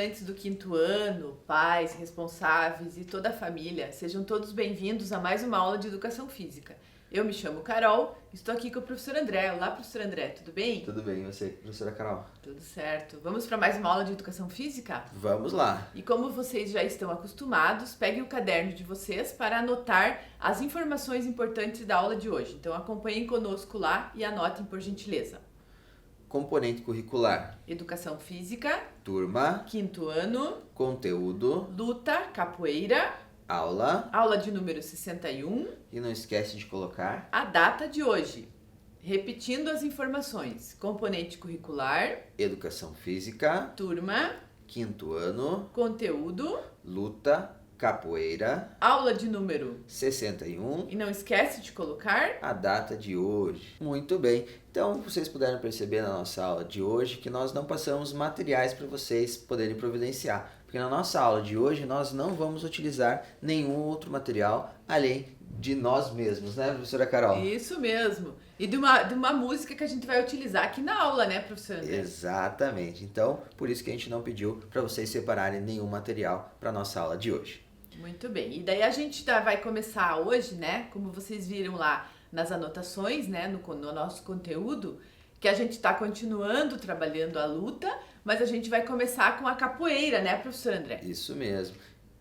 estudantes do quinto ano, pais, responsáveis e toda a família, sejam todos bem-vindos a mais uma aula de Educação Física. Eu me chamo Carol, estou aqui com o professor André. Olá, professor André, tudo bem? Tudo bem, e você, professora Carol? Tudo certo. Vamos para mais uma aula de Educação Física? Vamos lá! E como vocês já estão acostumados, peguem o caderno de vocês para anotar as informações importantes da aula de hoje. Então acompanhem conosco lá e anotem por gentileza. Componente curricular. Educação Física, Turma, quinto ano, conteúdo, luta, capoeira, aula. aula de número 61, E não esquece de colocar a data de hoje. Repetindo as informações: componente curricular, educação física, turma, quinto ano, conteúdo, luta, capoeira, aula de número 61, e não esquece de colocar a data de hoje. Muito bem, então vocês puderam perceber na nossa aula de hoje que nós não passamos materiais para vocês poderem providenciar, porque na nossa aula de hoje nós não vamos utilizar nenhum outro material além de nós mesmos, né, professora Carol? Isso mesmo. E de uma música que a gente vai utilizar aqui na aula, né, professor André? Exatamente. Então, por isso que a gente não pediu para vocês separarem nenhum material para nossa aula de hoje. Muito bem. E daí a gente vai começar hoje, né, como vocês viram lá nas anotações, né, no nosso conteúdo, que a gente está continuando trabalhando a luta, mas a gente vai começar com a capoeira, né, professor André? Isso mesmo.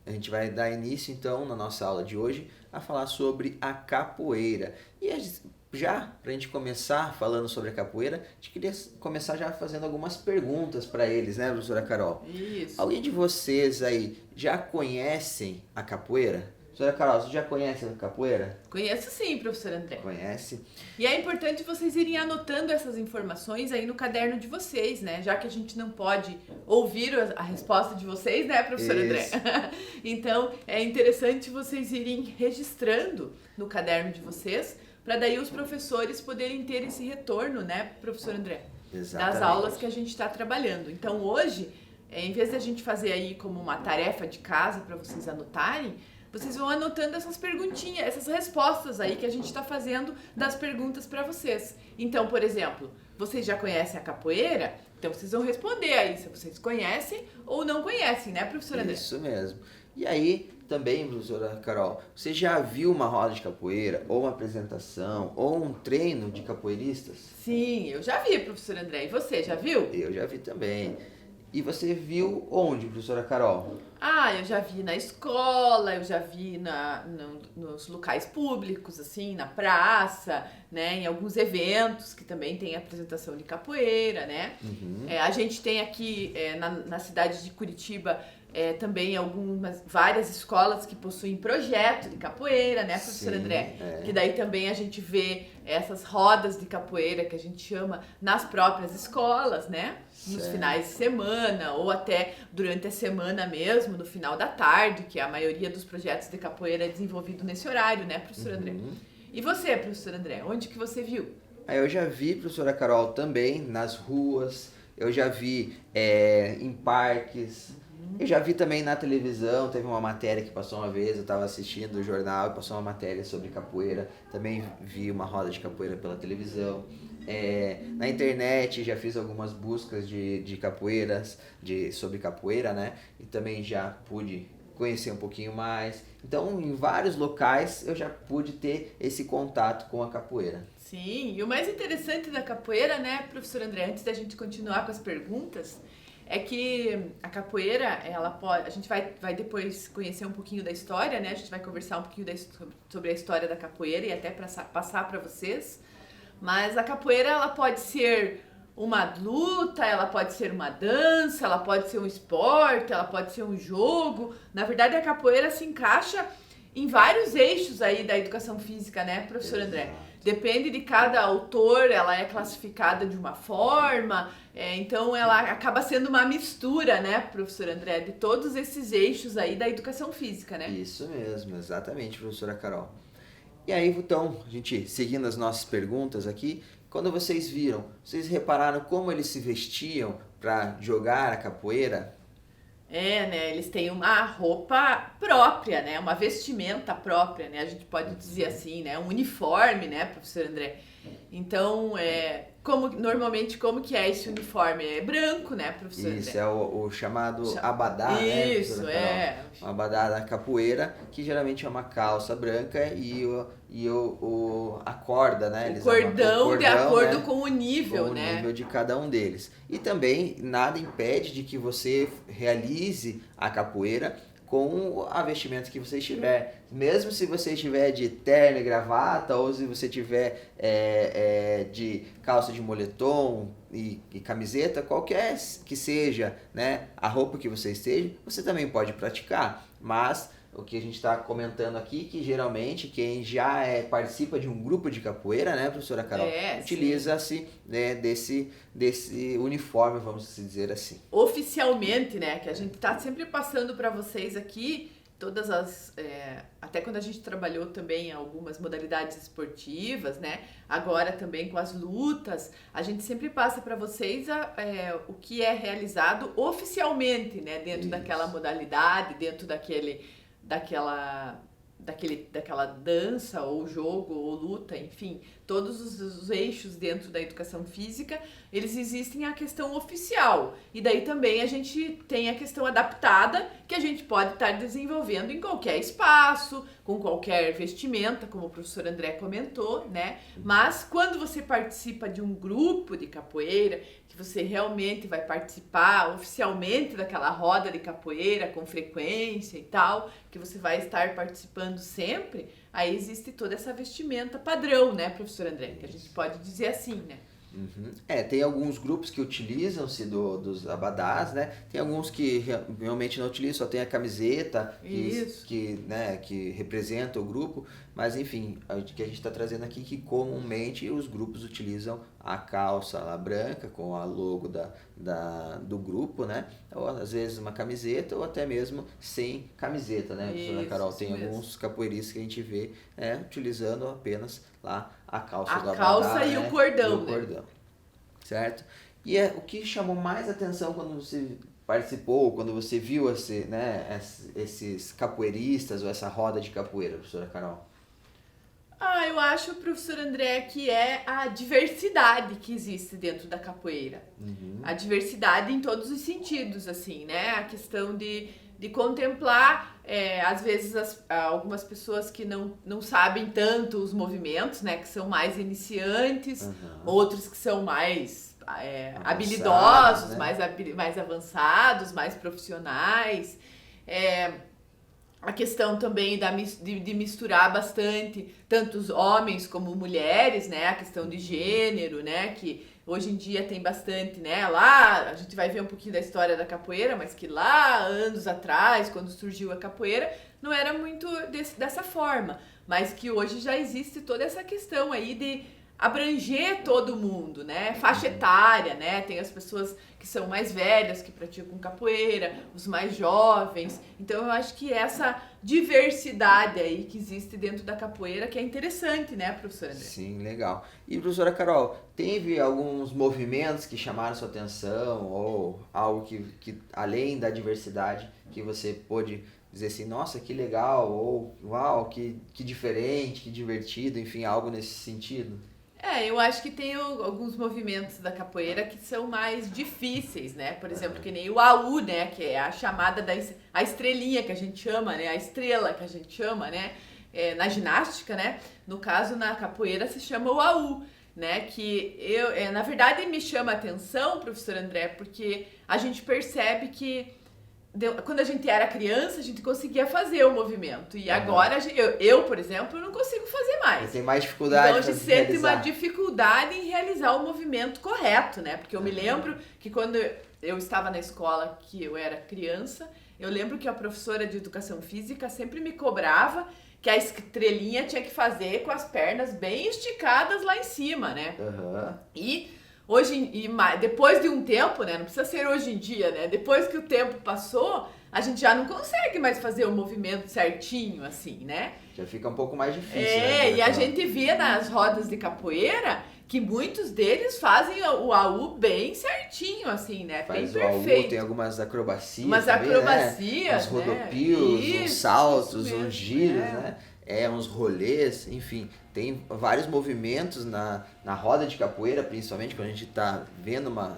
A gente vai dar início, então, na nossa aula de hoje, a falar sobre a capoeira. E já, para a gente começar falando sobre a capoeira, a gente queria começar já fazendo algumas perguntas para eles, né, professora Carol? Isso. Alguém de vocês aí já conhecem a capoeira? Professora Carol, você já conhece a capoeira? Conheço sim, professor André. Conhece? E é importante vocês irem anotando essas informações aí no caderno de vocês, né? Já que a gente não pode ouvir a resposta de vocês, né, professor André? Então, é interessante vocês irem registrando no caderno de vocês, para daí os professores poderem ter esse retorno, né, professor André? Exatamente. Das aulas que a gente está trabalhando. Então, hoje, em vez de a gente fazer aí como uma tarefa de casa para vocês anotarem, vocês vão anotando essas perguntinhas, essas respostas aí que a gente está fazendo das perguntas para vocês. Então, por exemplo, vocês já conhecem a capoeira? Então, vocês vão responder aí se vocês conhecem ou não conhecem, né, professor André? Isso mesmo. E aí, também, professora Carol, você já viu uma roda de capoeira, ou uma apresentação, ou um treino de capoeiristas? Sim, eu já vi, professor André. E você, já viu? Eu já vi também. E você viu onde, professora Carol? Ah, eu já vi na escola, eu já vi nos locais públicos, assim, na praça, né, em alguns eventos que também tem apresentação de capoeira, né? Uhum. A gente tem aqui na cidade de Curitiba também várias escolas que possuem projeto de capoeira, né, professor Sim, André? é. Que daí também a gente vê essas rodas de capoeira que a gente chama nas próprias escolas, né? Nos Certo. finais de semana ou até durante a semana mesmo, no final da tarde, que a maioria dos projetos de capoeira é desenvolvido nesse horário, né, professor André? Uhum. E você, professor André, onde que você viu? Aí eu já vi, professora Carol, também nas ruas, eu já vi em parques, eu já vi também na televisão, teve uma matéria que passou uma vez, eu estava assistindo o jornal e passou uma matéria sobre capoeira, também vi uma roda de capoeira pela televisão. Na internet já fiz algumas buscas de capoeiras, sobre capoeira, né? E também já pude conhecer um pouquinho mais. Então, em vários locais eu já pude ter esse contato com a capoeira. Sim, e o mais interessante da capoeira, né, professor André, antes da gente continuar com as perguntas, é que a capoeira, a gente vai depois conhecer um pouquinho da história, né? A gente vai conversar um pouquinho sobre a história da capoeira e até passar para vocês. Mas a capoeira, ela pode ser uma luta, ela pode ser uma dança, ela pode ser um esporte, ela pode ser um jogo. Na verdade, a capoeira se encaixa em vários eixos aí da educação física, né, professor André? Exato. Depende de cada autor, ela é classificada de uma forma, então ela acaba sendo uma mistura, né, professor André, de todos esses eixos aí da educação física, né? Isso mesmo, exatamente, professora Carol. E aí, então, a gente seguindo as nossas perguntas aqui, quando vocês viram, vocês repararam como eles se vestiam para jogar a capoeira? Né, eles têm uma roupa própria, né, uma vestimenta própria, né, a gente pode dizer assim, né, um uniforme, né, professor André? Então, Normalmente, como que é esse uniforme? É branco, né, professor? Isso, é o chamado abadá, né? Isso, O abadá da capoeira, que geralmente é uma calça branca a corda, né? O cordão de acordo, né, com o nível, com né? o nível de cada um deles. E também nada impede de que você realize a capoeira com a vestimenta que você estiver. Mesmo se você estiver de terno e gravata, ou se você estiver de calça de moletom e camiseta, qualquer que seja, né, a roupa que você esteja, você também pode praticar. Mas o que a gente está comentando aqui, que geralmente quem já participa de um grupo de capoeira, né, professora Carol, utiliza-se, né, desse uniforme, vamos dizer assim. Oficialmente, né, que a gente está sempre passando para vocês aqui, todas as... até quando a gente trabalhou também em algumas modalidades esportivas, né, agora também com as lutas, a gente sempre passa para vocês o que é realizado oficialmente, né, dentro daquela modalidade, dentro daquela dança ou jogo ou luta, enfim, todos os eixos dentro da educação física, eles existem a questão oficial, e daí também a gente tem a questão adaptada, que a gente pode estar desenvolvendo em qualquer espaço, com qualquer vestimenta, como o professor André comentou, né? Mas quando você participa de um grupo de capoeira, que você realmente vai participar oficialmente daquela roda de capoeira com frequência e tal, que você vai estar participando sempre, aí existe toda essa vestimenta padrão, né, professor André? Que a gente pode dizer assim, né? Uhum. Tem alguns grupos que utilizam-se dos abadás, né? Tem alguns que realmente não utilizam, só tem a camiseta que representa o grupo, mas enfim, o que a gente está trazendo aqui que comumente os grupos utilizam a calça lá branca com a logo do grupo, né? Ou às vezes uma camiseta ou até mesmo sem camiseta, né, professora Carol? Tem alguns capoeiristas que a gente vê utilizando apenas lá a calça do abadá, calça e, né? o cordão, e o cordão, certo? E o que chamou mais atenção quando você participou, quando você viu esses capoeiristas ou essa roda de capoeira, professora Carol? Eu acho, professor André, que é a diversidade que existe dentro da capoeira. Uhum. A diversidade em todos os sentidos, assim, né? A questão de contemplar, às vezes, algumas pessoas que não sabem tanto os movimentos, né? Que são mais iniciantes, outros que são mais habilidosos, né? mais avançados, mais profissionais. A questão também de misturar bastante, tanto os homens como mulheres, né? A questão de gênero, né? Que hoje em dia tem bastante, né? Lá, a gente vai ver um pouquinho da história da capoeira, mas que lá, anos atrás, quando surgiu a capoeira, não era muito dessa forma. Mas que hoje já existe toda essa questão aí de abranger todo mundo, né? Faixa etária, né? Tem as pessoas que são mais velhas, que praticam capoeira, os mais jovens. Então, eu acho que essa diversidade aí que existe dentro da capoeira, que é interessante, né, professora André? Sim, legal. E, professora Carol, teve alguns movimentos que chamaram sua atenção ou algo que além da diversidade, que você pôde dizer assim, nossa, que legal, ou uau, que diferente, que divertido, enfim, algo nesse sentido? Eu acho que tem alguns movimentos da capoeira que são mais difíceis, né? Por exemplo, que nem o AU, né? Que é a chamada a estrelinha que a gente chama, né? A estrela que a gente chama, né? Na ginástica, né? No caso, na capoeira se chama o AU, né? Que na verdade me chama a atenção, professor André, porque a gente percebe que quando a gente era criança, a gente conseguia fazer o movimento. E agora, eu, por exemplo, não consigo fazer mais. Tem mais dificuldade. Então, a gente sente uma dificuldade em realizar o movimento correto, né? Porque eu me lembro que quando eu estava na escola, que eu era criança, eu lembro que a professora de educação física sempre me cobrava que a estrelinha tinha que fazer com as pernas bem esticadas lá em cima, né? E depois de um tempo, né? Não precisa ser hoje em dia, né? Depois que o tempo passou, a gente já não consegue mais fazer o movimento certinho, assim, né? Já fica um pouco mais difícil. Né? E a gente vê nas rodas de capoeira que muitos deles fazem o AU bem certinho, assim, né? Faz bem o perfeito. AU, tem algumas acrobacias. Umas também, acrobacias, né? Uns rodopios, uns saltos, uns giros, né? uns rolês, enfim, tem vários movimentos na roda de capoeira, principalmente quando a gente está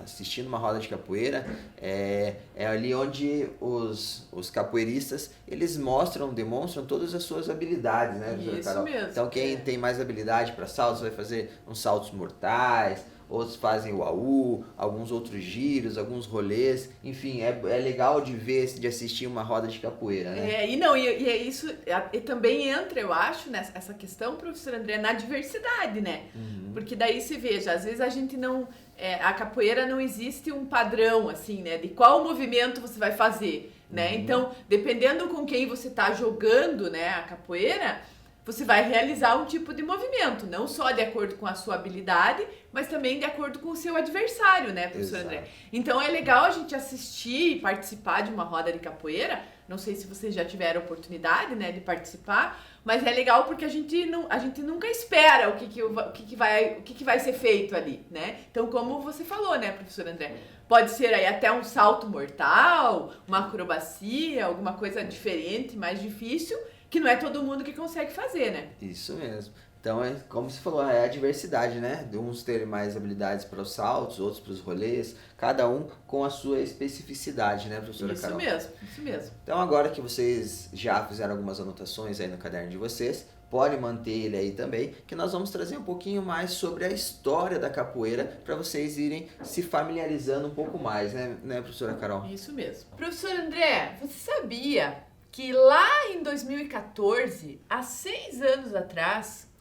assistindo uma roda de capoeira, é ali onde os capoeiristas, eles demonstram todas as suas habilidades, né, professora Isso Carol? mesmo. Então quem tem mais habilidade para saltos vai fazer uns saltos mortais, outros fazem o AU, alguns outros giros, alguns rolês, enfim, é legal de ver, de assistir uma roda de capoeira, né? E é isso, e também entra, eu acho, nessa questão, professor André, na diversidade, né? Porque daí se veja, às vezes a gente não, a capoeira não existe um padrão, assim, né, de qual movimento você vai fazer, né? Então, dependendo com quem você tá jogando, né, a capoeira, você vai realizar um tipo de movimento, não só de acordo com a sua habilidade, mas também de acordo com o seu adversário, né, professor André? Então é legal a gente assistir e participar de uma roda de capoeira. Não sei se vocês já tiveram oportunidade, né, de participar, mas é legal porque a gente nunca espera o que vai ser feito ali, né? Então, como você falou, né, professor André? Pode ser aí até um salto mortal, uma acrobacia, alguma coisa diferente, mais difícil, que não é todo mundo que consegue fazer, né? Isso mesmo. Então, como você falou, é a diversidade, né? De uns terem mais habilidades para os saltos, outros para os rolês, cada um com a sua especificidade, né, professora Carol? Isso mesmo. Então, agora que vocês já fizeram algumas anotações aí no caderno de vocês, pode manter ele aí também, que nós vamos trazer um pouquinho mais sobre a história da capoeira para vocês irem se familiarizando um pouco mais, né, professora Carol? Isso mesmo. Professor André, você sabia que lá em 2014, há 6 anos atrás,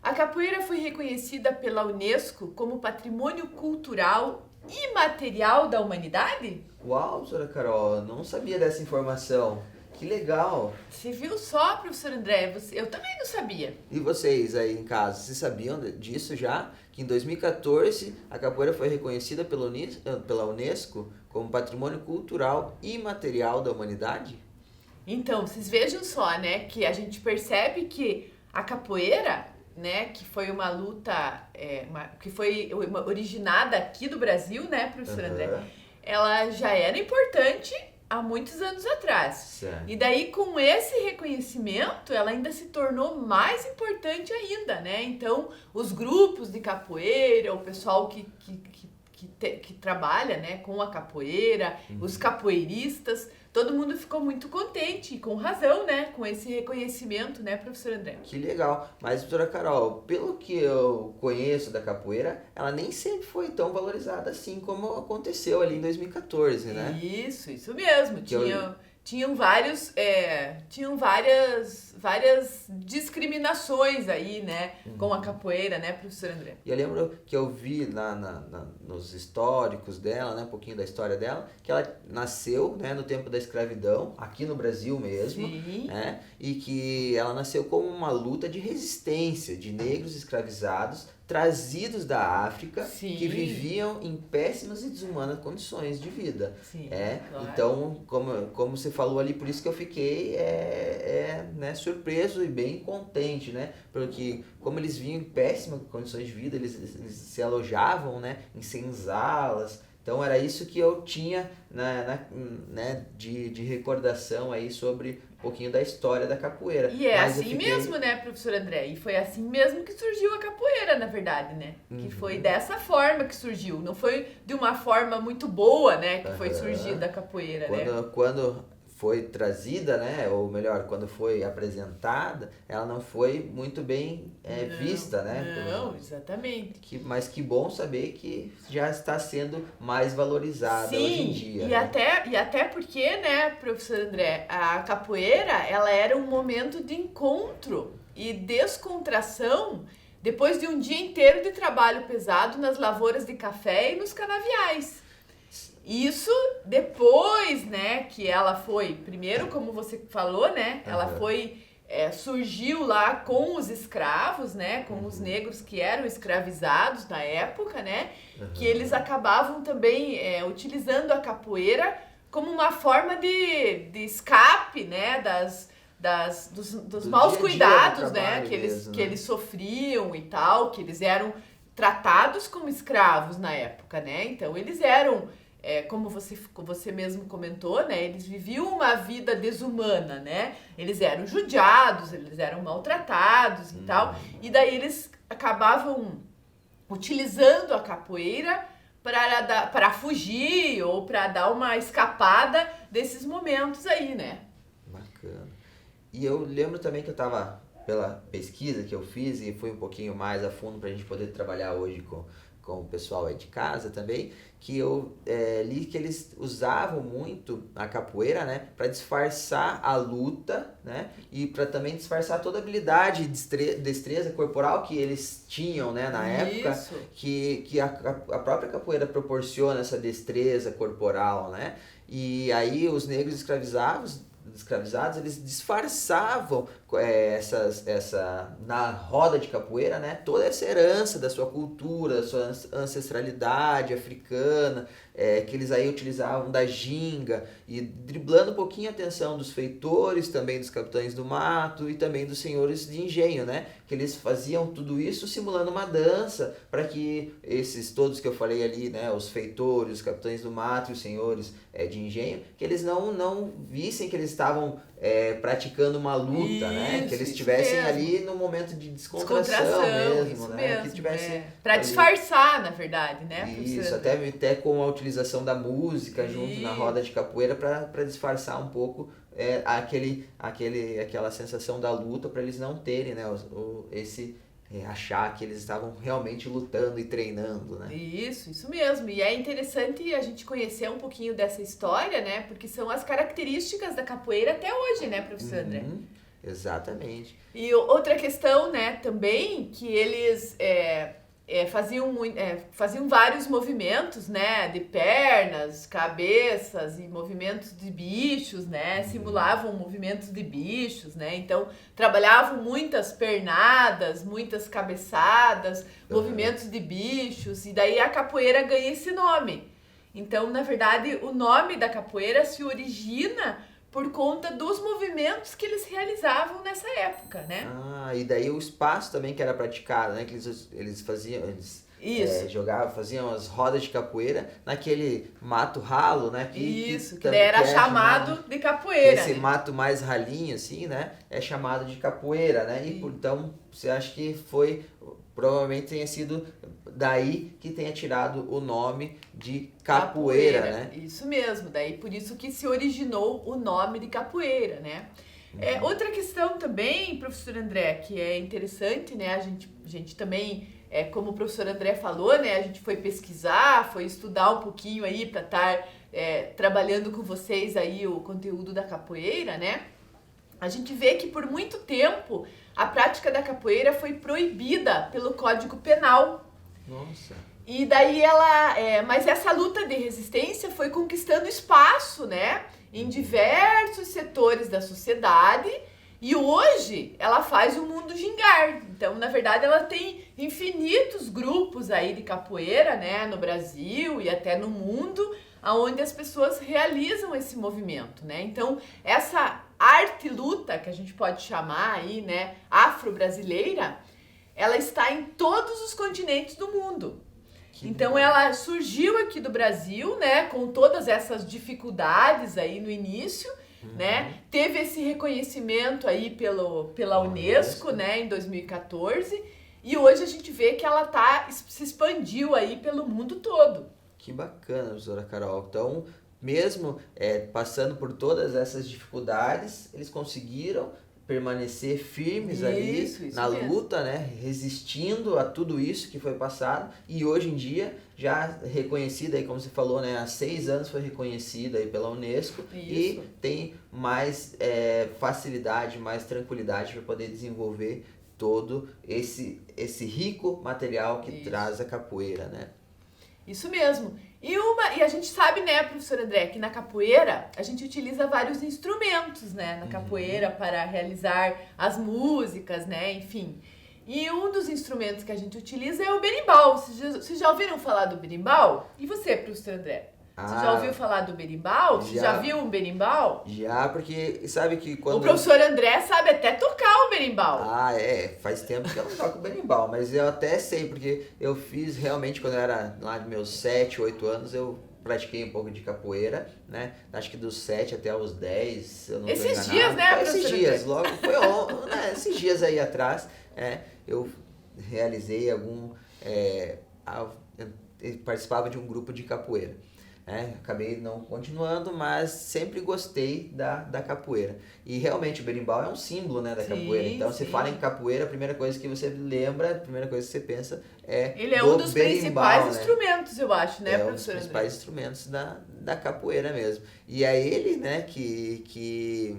a capoeira foi reconhecida pela Unesco como Patrimônio Cultural Imaterial da Humanidade? Uau, professora Carol, não sabia dessa informação. Que legal! Você viu só, professor André? Eu também não sabia. E vocês aí em casa, vocês sabiam disso já? Que em 2014 a capoeira foi reconhecida pela Unesco como Patrimônio Cultural Imaterial da Humanidade? Então, vocês vejam só, né, que a gente percebe que a capoeira, né, que foi uma luta, que foi originada aqui do Brasil, né, professor André, ela já era importante há muitos anos atrás. Certo. E daí, com esse reconhecimento, ela ainda se tornou mais importante ainda, né? Então, os grupos de capoeira, o pessoal que trabalha, né, com a capoeira, os capoeiristas, todo mundo ficou muito contente, e com razão, né, com esse reconhecimento, né, professor André? Que legal. Mas, doutora Carol, pelo que eu conheço da capoeira, ela nem sempre foi tão valorizada assim como aconteceu ali em 2014, né? Isso mesmo. Tinham várias discriminações aí, né, com a capoeira, né, professor André? E eu lembro que eu vi nos históricos dela, né, um pouquinho da história dela, que ela nasceu, né, no tempo da escravidão, aqui no Brasil mesmo, né, e que ela nasceu como uma luta de resistência de negros escravizados trazidos da África, que viviam em péssimas e desumanas condições de vida. Sim, claro. Então, como você falou ali, por isso que eu fiquei né, surpreso e bem contente, né? Porque como eles vinham em péssimas condições de vida, eles se alojavam, né, em senzalas. Então era isso que eu tinha né, de recordação aí sobre um pouquinho da história da capoeira. E assim mesmo, né, professor André? E foi assim mesmo que surgiu a capoeira, na verdade, né? Que foi dessa forma que surgiu. Não foi de uma forma muito boa, né, que foi surgida a capoeira, né? Quando foi trazida, né, ou melhor, quando foi apresentada, ela não foi muito bem vista, né? Não, exatamente. Mas que bom saber que já está sendo mais valorizada hoje em dia. E até porque, né, professor André, a capoeira, ela era um momento de encontro e descontração depois de um dia inteiro de trabalho pesado nas lavouras de café e nos canaviais. Isso depois, né, que ela foi, primeiro, como você falou, né, ela foi, surgiu lá com os escravos, né, com os negros que eram escravizados na época, né, que eles acabavam também utilizando a capoeira como uma forma de escape, né, dos maus cuidados, né, que eles sofriam e tal, que eles eram tratados como escravos na época, né, então eles eram como você mesmo comentou, né? Eles viviam uma vida desumana, né? Eles eram judiados, eles eram maltratados e tal. E daí eles acabavam utilizando a capoeira para fugir ou para dar uma escapada desses momentos aí, né? Bacana. E eu lembro também que eu estava, pela pesquisa que eu fiz, e fui um pouquinho mais a fundo para a gente poder trabalhar hoje com o pessoal aí de casa também, que eu li que eles usavam muito a capoeira, né, para disfarçar a luta, né, e para também disfarçar toda a habilidade e destreza corporal que eles tinham, né, na época, que a própria capoeira proporciona essa destreza corporal, né, e aí os negros escravizados, eles disfarçavam na roda de capoeira, né, toda essa herança da sua cultura, da sua ancestralidade africana, que eles aí utilizavam da ginga, e driblando um pouquinho a atenção dos feitores, também dos capitães do mato e também dos senhores de engenho, né, que eles faziam tudo isso simulando uma dança, para que esses todos que eu falei ali, né, os feitores, os capitães do mato e os senhores de engenho, que eles não vissem que eles estavam praticando uma luta, né? Que eles estivessem ali no momento de descontração mesmo, né? Que tivesse para disfarçar, na verdade, né? Isso, até com a utilização da música junto na roda de capoeira para disfarçar um pouco aquela sensação da luta, para eles não terem, né? Achar que eles estavam realmente lutando e treinando, né? Isso mesmo. E é interessante a gente conhecer um pouquinho dessa história, né? Porque são as características da capoeira até hoje, né, professor André? Exatamente. E outra questão, né, também, que eles faziam vários movimentos, né, de pernas, cabeças e movimentos de bichos, né, simulavam movimentos de bichos, né, então trabalhavam muitas pernadas, muitas cabeçadas, movimentos de bichos, e daí a capoeira ganha esse nome. Então, na verdade, o nome da capoeira se origina por conta dos movimentos que eles realizavam nessa época, né? E daí o espaço também que era praticado, né? Que eles faziam, jogavam, faziam as rodas de capoeira naquele mato ralo, né? Que daí era chamado de capoeira. Esse mato mais ralinho, assim, né? É chamado de capoeira, né? Então, você acha que provavelmente tenha sido daí que tenha tirado o nome de capoeira, né? Isso mesmo, daí por isso que se originou o nome de capoeira, né? Outra questão também, professor André, que é interessante, né? A gente também, como o professor André falou, né? A gente foi pesquisar, foi estudar um pouquinho aí para estar trabalhando com vocês aí o conteúdo da capoeira, né? A gente vê que por muito tempo a prática da capoeira foi proibida pelo Código Penal. Nossa. E daí mas essa luta de resistência foi conquistando espaço, né, em diversos setores da sociedade, e hoje ela faz o mundo gingar. Então, na verdade, ela tem infinitos grupos aí de capoeira, né, no Brasil e até no mundo, onde as pessoas realizam esse movimento, né? Então, essa arte-luta, que a gente pode chamar aí, né, afro-brasileira, ela está em todos os continentes do mundo. Então ela surgiu aqui do Brasil, né, com todas essas dificuldades aí no início, né? Teve esse reconhecimento aí pela Unesco, né, em 2014, e hoje a gente vê que ela se expandiu aí pelo mundo todo. Que bacana, professora Carol. Então, mesmo passando por todas essas dificuldades, eles conseguiram permanecer firmes ali na luta, né? Resistindo a tudo isso que foi passado, e hoje em dia já reconhecida aí, como você falou, né? Há 6 anos foi reconhecida aí pela Unesco. E tem mais facilidade, mais tranquilidade para poder desenvolver todo esse rico material que traz a capoeira, né? Isso mesmo. E a gente sabe, né, professor André, que na capoeira a gente utiliza vários instrumentos, né, na capoeira para realizar as músicas, né, enfim. E um dos instrumentos que a gente utiliza é o berimbau. Vocês já ouviram falar do berimbau? E você, professor André? Você já ouviu falar do berimbau? Você já viu um berimbau? Já, porque sabe que quando... O professor André sabe até tocar o berimbau. Faz tempo que eu não toco berimbau, mas eu até sei, porque eu fiz realmente quando eu era lá de meus 7, 8 anos, eu pratiquei um pouco de capoeira, né? Acho que dos 7 até os 10, eu não tô Esses enganado. dias, né, Foi esses professor dias, André? logo foi né, esses dias aí atrás, eu realizei eu participava de um grupo de capoeira. Acabei não continuando, mas sempre gostei da capoeira. E realmente o berimbau é um símbolo, né, da capoeira. Então, você fala em capoeira, a primeira coisa que você lembra, a primeira coisa que você pensa é Ele é do um dos berimbau, principais né? instrumentos, eu acho, né, É um dos professor André? principais instrumentos da capoeira mesmo. E é ele, né, que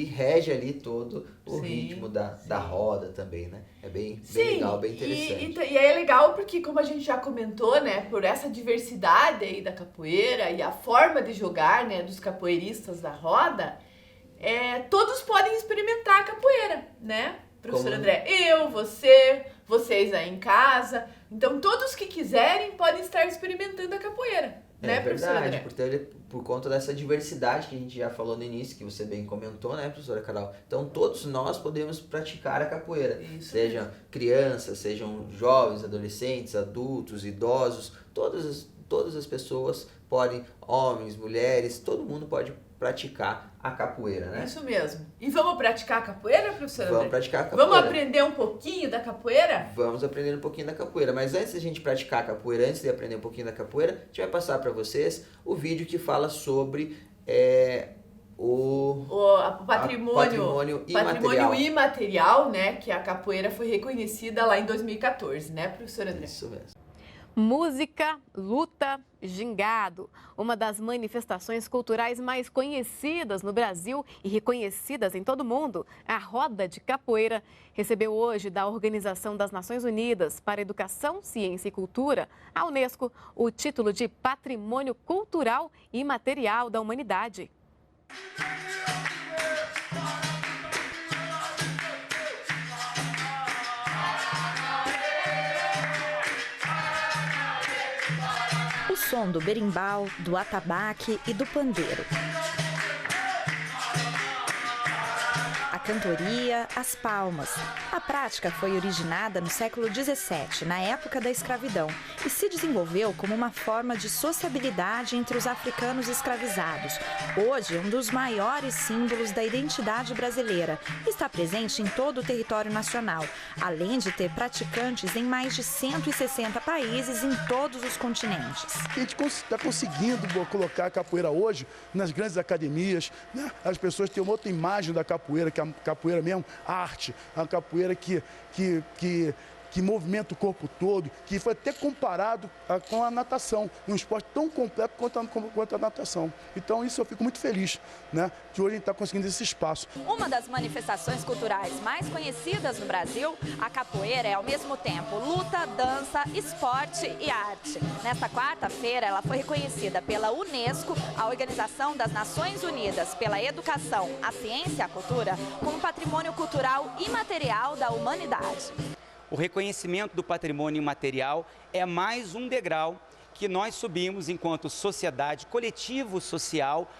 rege ali todo o ritmo da roda também, né? É bem legal, bem interessante. E é legal porque, como a gente já comentou, né, por essa diversidade aí da capoeira e a forma de jogar, né, dos capoeiristas da roda, todos podem experimentar a capoeira, né, professor André? Vocês aí em casa. Então, todos que quiserem podem estar experimentando a capoeira, né, professor André? Por conta dessa diversidade que a gente já falou no início, que você bem comentou, né, professora Carol? Então, todos nós podemos praticar a capoeira. Isso sejam crianças, sejam jovens, adolescentes, adultos, idosos, todas as pessoas podem, homens, mulheres, todo mundo pode praticar a capoeira, né? Isso mesmo. E vamos praticar a capoeira, professor André? Vamos praticar a capoeira. Vamos aprender um pouquinho da capoeira? Vamos aprender um pouquinho da capoeira. Mas antes de a gente praticar a capoeira, antes de aprender um pouquinho da capoeira, a gente vai passar para vocês o vídeo que fala sobre o patrimônio imaterial, né? Que a capoeira foi reconhecida lá em 2014, né, professor André? Isso mesmo. Música, luta, gingado. Uma das manifestações culturais mais conhecidas no Brasil e reconhecidas em todo o mundo, a Roda de Capoeira, recebeu hoje da Organização das Nações Unidas para Educação, Ciência e Cultura, a Unesco, o título de Patrimônio Cultural e Imaterial da Humanidade. O som do berimbau, do atabaque e do pandeiro. A cantoria, as palmas. A prática foi originada no século XVII, na época da escravidão, e se desenvolveu como uma forma de sociabilidade entre os africanos escravizados. Hoje, um dos maiores símbolos da identidade brasileira. Está presente em todo o território nacional, além de ter praticantes em mais de 160 países em todos os continentes. A gente está conseguindo colocar a capoeira hoje nas grandes academias, né? As pessoas têm uma outra imagem da capoeira, que é a capoeira mesmo, arte, a capoeira que movimenta o corpo todo, que foi até comparado com a natação, um esporte tão completo quanto a natação. Então, isso eu fico muito feliz, né, que hoje a gente está conseguindo esse espaço. Uma das manifestações culturais mais conhecidas no Brasil, a capoeira é ao mesmo tempo luta, dança, esporte e arte. Nesta quarta-feira, ela foi reconhecida pela Unesco, a Organização das Nações Unidas pela Educação, a Ciência e a Cultura, como patrimônio cultural imaterial da humanidade. O reconhecimento do patrimônio imaterial é mais um degrau que nós subimos enquanto sociedade, coletivo social,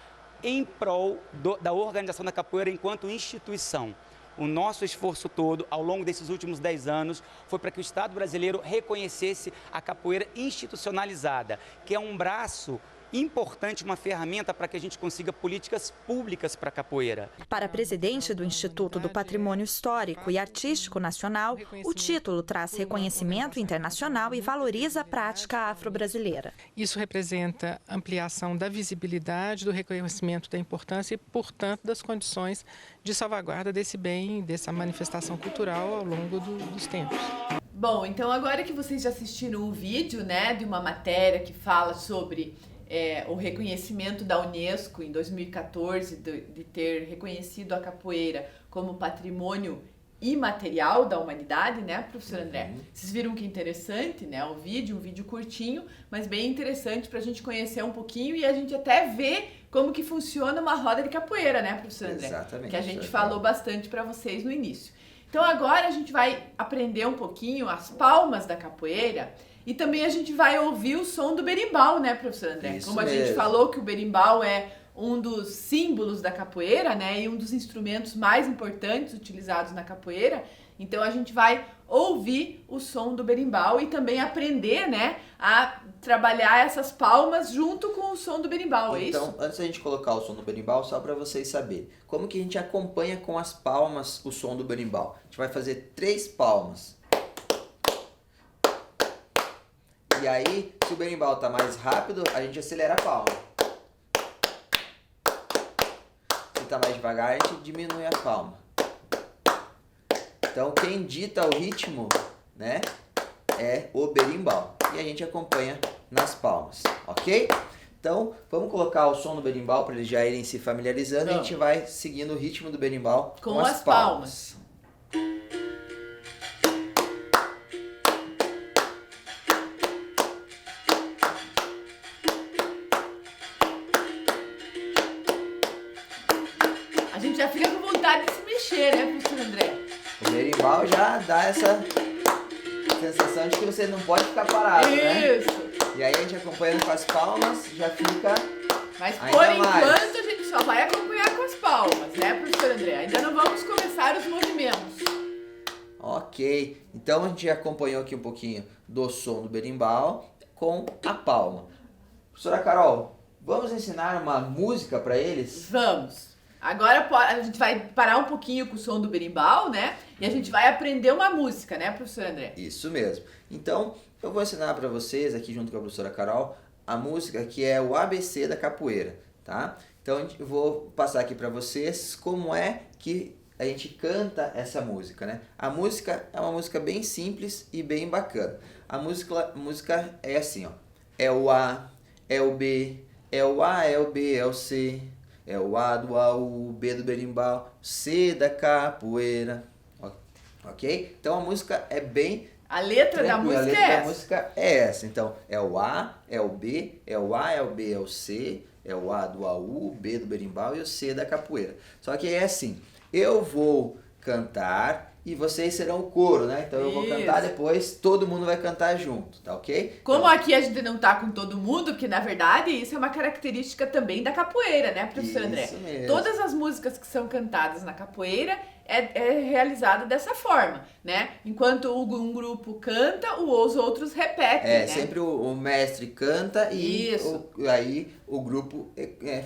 em prol da organização da capoeira enquanto instituição. O nosso esforço todo, ao longo desses últimos 10 anos, foi para que o Estado brasileiro reconhecesse a capoeira institucionalizada, que é um braço importante, uma ferramenta para que a gente consiga políticas públicas para a capoeira. Para a presidente do Instituto do Patrimônio Histórico e Artístico Nacional, o título traz reconhecimento internacional e valoriza a prática afro-brasileira. Isso representa ampliação da visibilidade, do reconhecimento da importância e, portanto, das condições de salvaguarda desse bem, dessa manifestação cultural ao longo dos tempos. Bom, então agora que vocês já assistiram o vídeo, né, de uma matéria que fala sobre o reconhecimento da Unesco em 2014 de ter reconhecido a capoeira como patrimônio imaterial da humanidade, né, professor André? Vocês viram que interessante, né, o vídeo, um vídeo curtinho, mas bem interessante para a gente conhecer um pouquinho e a gente até ver como que funciona uma roda de capoeira, né, professor André? Exatamente. Que a gente falou bastante para vocês no início. Então agora a gente vai aprender um pouquinho as palmas da capoeira. E também a gente vai ouvir o som do berimbau, né, professor André? Isso Como a mesmo. gente falou que o berimbau é um dos símbolos da capoeira, né, e um dos instrumentos mais importantes utilizados na capoeira. Então a gente vai ouvir o som do berimbau e também aprender, né, a trabalhar essas palmas junto com o som do berimbau, é isso? Então, antes da gente colocar o som do berimbau, só para vocês saberem, como que a gente acompanha com as palmas o som do berimbau? A gente vai fazer 3 palmas. E aí, se o berimbau tá mais rápido, a gente acelera a palma. Se tá mais devagar, a gente diminui a palma. Então, quem dita o ritmo, né, é o berimbau. E a gente acompanha nas palmas, ok? Então, vamos colocar o som do berimbau para eles já irem se familiarizando. E a gente vai seguindo o ritmo do berimbau com as palmas. A gente já fica com vontade de se mexer, né, professor André? O berimbau já dá essa sensação de que você não pode ficar parado, né? Isso! E aí a gente acompanhando com as palmas já fica Mas ainda por mais. enquanto a gente só vai acompanhar com as palmas, né, professor André? Ainda não vamos começar os movimentos. Ok, então a gente acompanhou aqui um pouquinho do som do berimbau com a palma. Professora Carol, vamos ensinar uma música para eles? Vamos! Agora a gente vai parar um pouquinho com o som do berimbau, né? E a gente vai aprender uma música, né, professor André? Isso mesmo. Então, eu vou ensinar para vocês, aqui junto com a professora Carol, a música que é o ABC da capoeira, tá? Então, eu vou passar aqui para vocês como é que a gente canta essa música, né? A música é uma música bem simples e bem bacana. A música é assim, ó. É o A, é o B, é o A, é o B, é o C... É o A do AU, o B do berimbau, C da capoeira. Ok? Então a música é bem A letra da música a letra é da essa. música é essa. Então é o A, é o B, é o A, é o B, é o C, é o A do AU, o B do berimbau e o C da capoeira. Só que é assim, eu vou cantar e vocês serão o coro, né? Então eu vou cantar, depois todo mundo vai cantar junto, tá ok? Como então, aqui a gente não tá com todo mundo, porque na verdade isso é uma característica também da capoeira, né, professor André? Isso mesmo. Todas as músicas que são cantadas na capoeira é realizada dessa forma, né? Enquanto um grupo canta, os outros repetem, né? Sempre o mestre canta e aí o grupo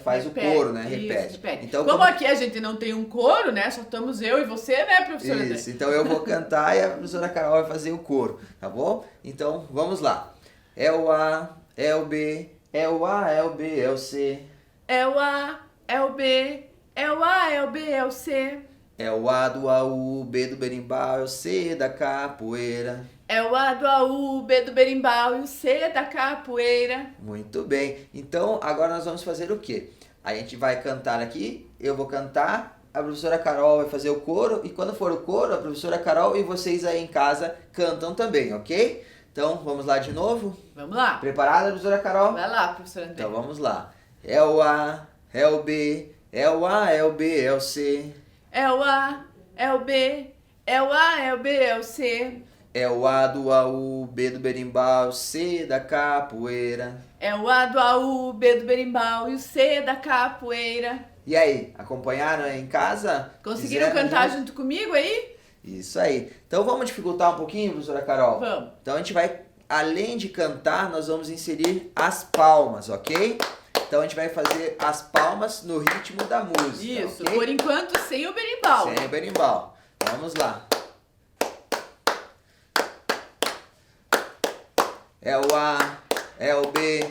faz Repete, o coro, né? isso, Repete. Então, como aqui a gente não tem um coro, né? Só estamos eu e você, né, professor André? Isso, então eu vou cantar e a professora Carol vai fazer o coro, tá bom? Então, vamos lá. É o A, é o B, é o A, é o B, é o C. É o A, é o B, é o A, é o B, é o C. É o A do AU, o B do berimbau, é o C da capoeira. É o A do AU, o B do berimbau e o C da capoeira. Muito bem. Então, agora nós vamos fazer o quê? A gente vai cantar aqui, eu vou cantar, a professora Carol vai fazer o coro, e quando for o coro, a professora Carol e vocês aí em casa cantam também, ok? Então, vamos lá de novo? Vamos lá. Preparada, professora Carol? Vai lá, professor André. Então, vamos lá. É o A, é o B, é o A, é o B, é o C. É o A, é o B, é o A, é o B, é o C. É o A do AU, o B do berimbau, C da capoeira. É o A do AU, o B do berimbau e o C da capoeira. E aí, acompanharam aí em casa? Conseguiram Fizeram cantar junto comigo aí? Isso aí. Então vamos dificultar um pouquinho, professora Carol? Vamos. Então a gente vai, além de cantar, nós vamos inserir as palmas, ok? Então a gente vai fazer as palmas no ritmo da música. Isso, ok? por enquanto sem o berimbau. Sem o berimbau. Vamos lá. É o A, é o B,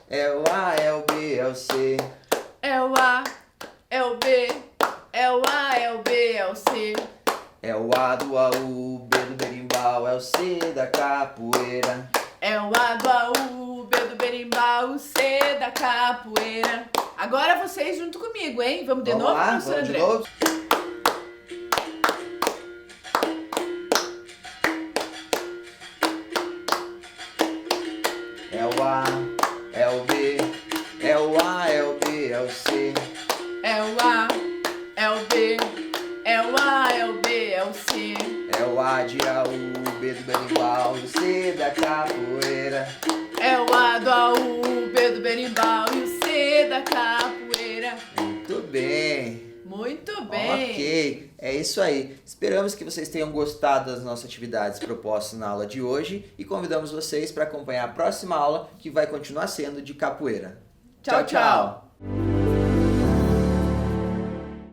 é o A, é o B, é o C. É o A, é o B, é o A, é o B, é o C. É o A do AU, o B do berimbau, é o C da capoeira. É o A do AU, o B do berimbau, o C da capoeira. Agora vocês junto comigo, hein? Vamos de Vamos novo, lá, professor vamos de André? novo. É o A, é o B, é o A, é o B, é o C. É o A, é o B, é o A, é o B, é o C. É o A de AU, o B do berimbau, o C da capoeira. É o A do AU, o B do berimbau e o C da capoeira. Muito bem. Muito bem. Ok, é isso aí. Esperamos que vocês tenham gostado das nossas atividades propostas na aula de hoje e convidamos vocês para acompanhar a próxima aula, que vai continuar sendo de capoeira. Tchau, tchau.